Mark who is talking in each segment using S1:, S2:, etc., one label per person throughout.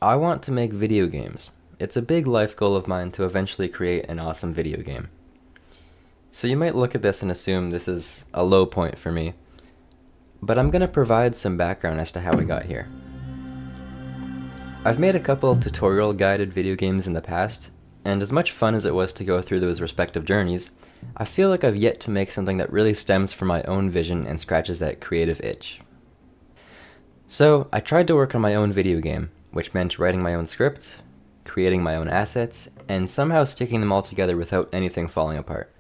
S1: I want to make video games. It's a big life goal of mine to eventually create an awesome video game. So you might look at this and assume this is a low point for me, but I'm going to provide some background as to how I got here. I've made a couple tutorial guided video games in the past, and as much fun as it was to go through those respective journeys, I feel like I've yet to make something that really stems from my own vision and scratches that creative itch. So I tried to work on my own video game, which meant writing my own scripts, creating my own assets, and somehow sticking them all together without anything falling apart.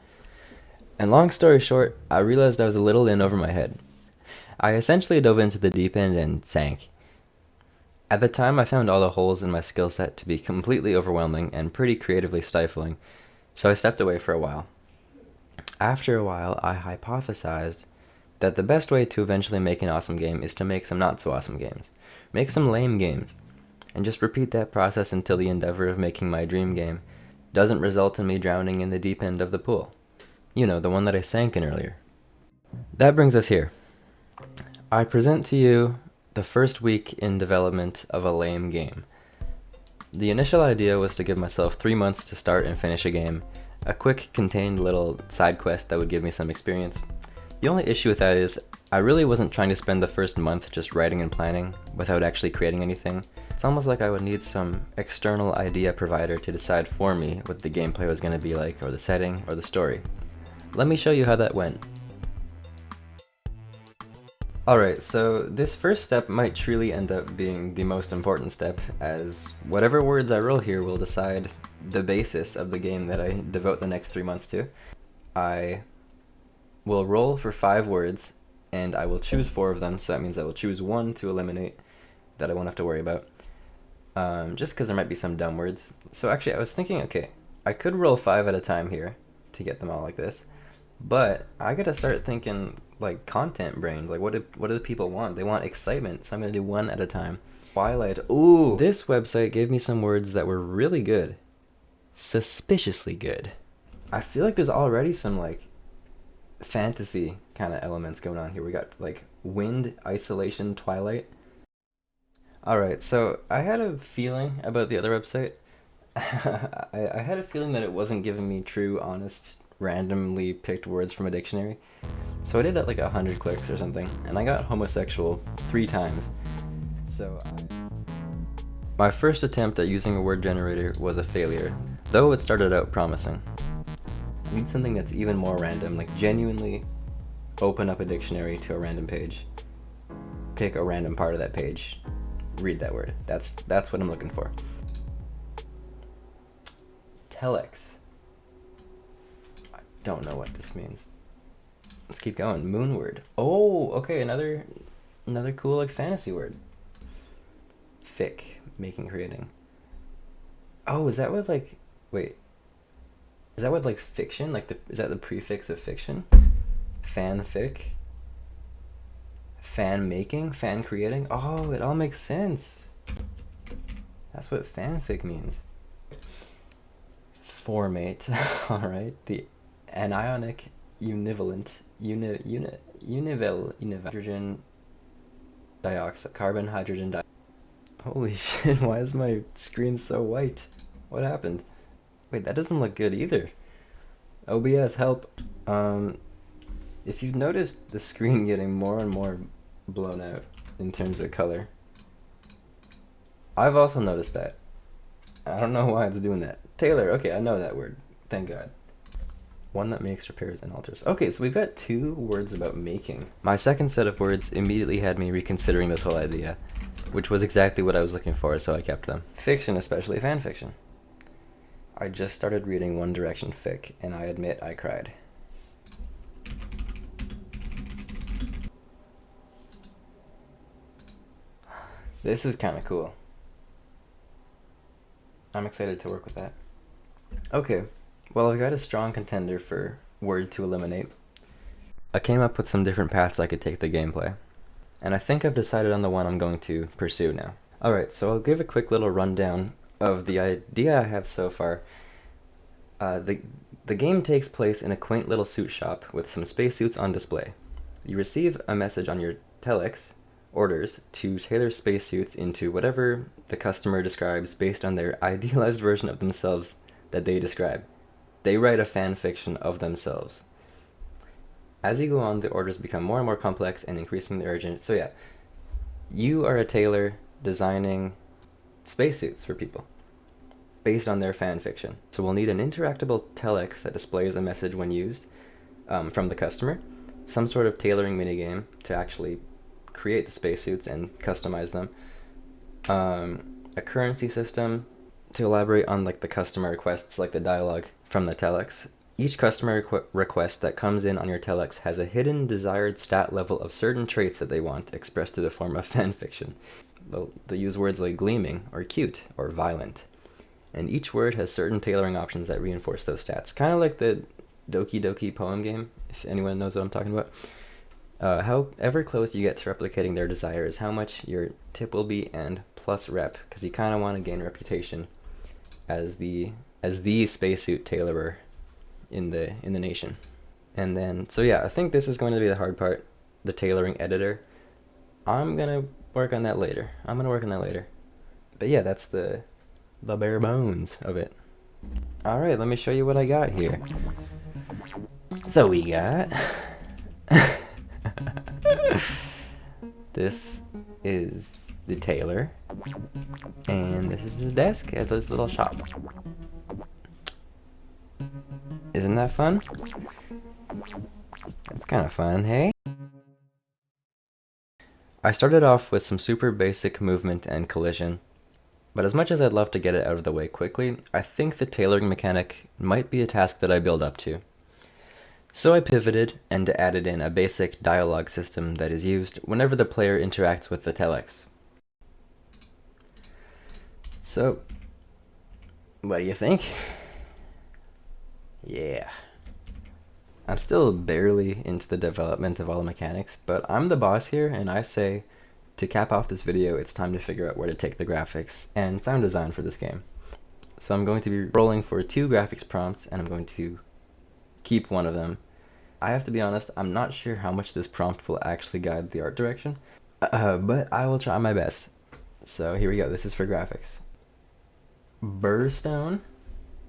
S1: And long story short, I realized I was a little in over my head. I essentially dove into the deep end and sank. At the time, I found all the holes in my skill set to be completely overwhelming and pretty creatively stifling, so I stepped away for a while. After a while, I hypothesized that the best way to eventually make an awesome game is to make some not so awesome games. Make some lame games, and just repeat that process until the endeavor of making my dream game doesn't result in me drowning in the deep end of the pool. You know, the one that I sank in earlier. That brings us here. I present to you the first week in development of a lame game. The initial idea was to give myself 3 months to start and finish a game, a quick, contained little side quest that would give me some experience. The only issue with that is, I really wasn't trying to spend the first month just writing and planning without actually creating anything. It's almost like I would need some external idea provider to decide for me what the gameplay was going to be like, or the setting, or the story. Let me show you how that went. Alright, so this first step might truly end up being the most important step, as whatever words I roll here will decide the basis of the game that I devote the next 3 months to. I will roll for 5 words, and I will choose 4 of them, so that means I will choose 1 to eliminate that I won't have to worry about. Just because there might be some dumb words. So actually, I was thinking, okay, I could roll 5 at a time here to get them all like this, but I gotta start thinking like content brain. Like what do the people want? They want excitement, so I'm gonna do 1 at a time. Twilight. Ooh, this website gave me some words that were really good. Suspiciously good. I feel like there's already some like fantasy kind of elements going on here. We got like wind, isolation, twilight. Alright, so I had a feeling about the other website. I had a feeling that it wasn't giving me true, honest, randomly picked words from a dictionary. So I did like 100 clicks or something, and I got homosexual 3 times. My first attempt at using a word generator was a failure, though it started out promising. I need something that's even more random, like genuinely open up a dictionary to a random page, pick a random part of that page, read that word. That's what I'm looking for. Telex. I don't know what this means. Let's keep going. Moonward. Oh, okay, another cool like fantasy word. Fic, making, creating. Oh, is that what like wait. Is that what like fiction? Is that the prefix of fiction? Fanfic? Fan making? Fan creating? Oh, it all makes sense. That's what fanfic means. Formate. Alright. The anionic univalent hydrogen dioxide, carbon hydrogen dioxide. Holy shit, why is my screen so white? What happened? Wait, that doesn't look good either. OBS, help. If you've noticed the screen getting more and more blown out in terms of color, I've also noticed that. I don't know why it's doing that. Taylor, okay, I know that word. Thank God. One that makes, repairs, and alters. Okay, so we've got 2 words about making. My second set of words immediately had me reconsidering this whole idea, which was exactly what I was looking for, so I kept them. Fiction, especially fan fiction. I just started reading One Direction fic, and I admit I cried. This is kind of cool. I'm excited to work with that. Okay, well, I've got a strong contender for word to eliminate. I came up with some different paths I could take the gameplay, and I think I've decided on the one I'm going to pursue now. Alright, so I'll give a quick little rundown of the idea I have so far. The game takes place in a quaint little suit shop with some spacesuits on display. You receive a message on your telex orders to tailor spacesuits into whatever the customer describes based on their idealized version of themselves that they describe. They write a fan fiction of themselves. As you go on, the orders become more and more complex and increasingly urgent. So yeah, you are a tailor designing spacesuits for people based on their fan fiction. So we'll need an interactable telex that displays a message when used from the customer, some sort of tailoring minigame to actually create the spacesuits and customize them, a currency system to elaborate on like the customer requests, like the dialogue from the telex. Each customer request that comes in on your telex has a hidden desired stat level of certain traits that they want expressed through the form of fanfiction. They'll use words like gleaming or cute or violent. And each word has certain tailoring options that reinforce those stats. Kind of like the Doki Doki poem game, if anyone knows what I'm talking about. However close you get to replicating their desire is how much your tip will be, and plus rep, because you kind of want to gain reputation as the spacesuit tailorer in the nation. And then, so yeah, I think this is going to be the hard part, the tailoring editor. I'm gonna work on that later. But yeah, that's the bare bones of it. All right, let me show you what I got here. So we got this is the tailor, and this is his desk at this little shop. Isn't that fun? It's kind of fun, hey? I started off with some super basic movement and collision, but as much as I'd love to get it out of the way quickly, I think the tailoring mechanic might be a task that I build up to. So I pivoted and added in a basic dialogue system that is used whenever the player interacts with the telex. So, what do you think? Yeah. I'm still barely into the development of all the mechanics, but I'm the boss here, and I say, to cap off this video, it's time to figure out where to take the graphics and sound design for this game. So I'm going to be rolling for 2 graphics prompts, and I'm going to keep one of them. I have to be honest, I'm not sure how much this prompt will actually guide the art direction, but I will try my best. So here we go, this is for graphics. Burstone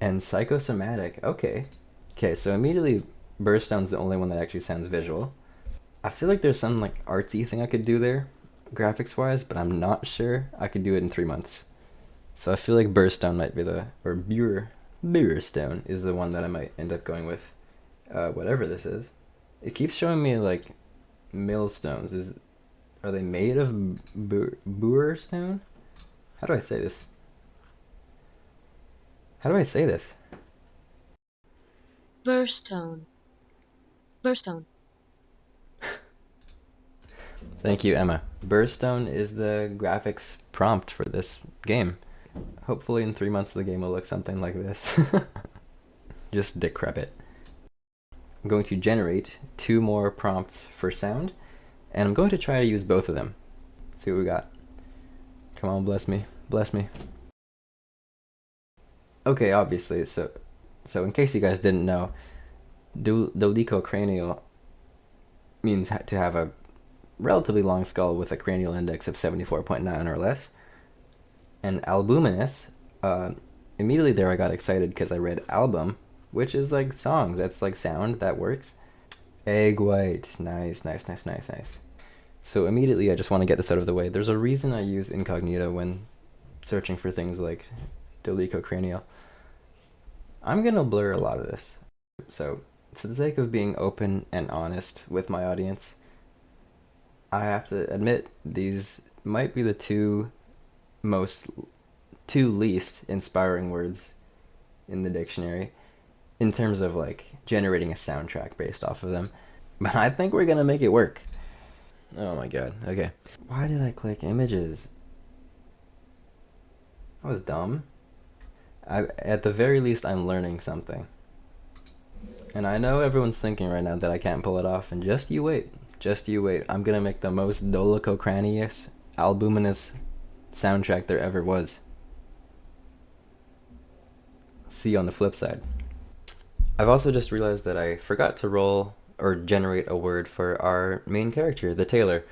S1: and psychosomatic, okay. Okay, so immediately Burstone's the only one that actually sounds visual. I feel like there's some like artsy thing I could do there, graphics wise, but I'm not sure I could do it in 3 months. So I feel like Burstone might be or Burstone is the one that I might end up going with. Whatever this is. It keeps showing me like millstones. Are they made of Burstone? How do I say this?
S2: Burstone.
S1: Thank you, Emma. Burstone is the graphics prompt for this game. Hopefully in 3 months the game will look something like this. Just decrepit. I'm going to generate 2 more prompts for sound, and I'm going to try to use both of them. Let's see what we got. Come on, bless me. Okay, obviously, so in case you guys didn't know, dodecocranial means to have a relatively long skull with a cranial index of 74.9 or less. And albuminous, immediately there I got excited because I read album, which is like songs, that's like sound, that works. Egg white, nice. So immediately I just want to get this out of the way. There's a reason I use incognito when searching for things like dodecocranial. I'm gonna blur a lot of this. So for the sake of being open and honest with my audience, I have to admit these might be the two least inspiring words in the dictionary in terms of like generating a soundtrack based off of them. But I think we're gonna make it work. Oh my god, okay. Why did I click images? That was dumb. At the very least, I'm learning something. And I know everyone's thinking right now that I can't pull it off, and just you wait. I'm gonna make the most dolichocranius, albuminous soundtrack there ever was. See you on the flip side. I've also just realized that I forgot to roll or generate a word for our main character, the tailor.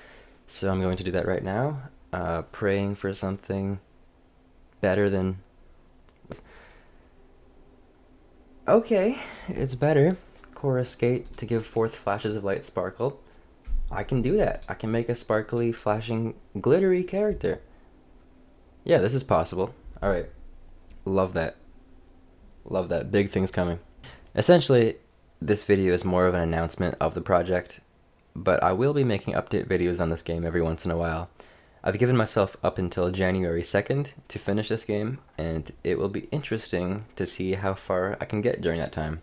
S1: So I'm going to do that right now, praying for something better than... Okay, it's better. Coruscate to give forth flashes of light sparkle. I can do that. I can make a sparkly, flashing, glittery character. Yeah, this is possible. Alright. Love that. Love that. Big things coming. Essentially, this video is more of an announcement of the project, but I will be making update videos on this game every once in a while. I've given myself up until January 2nd to finish this game, and it will be interesting to see how far I can get during that time.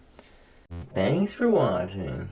S1: Thanks for watching.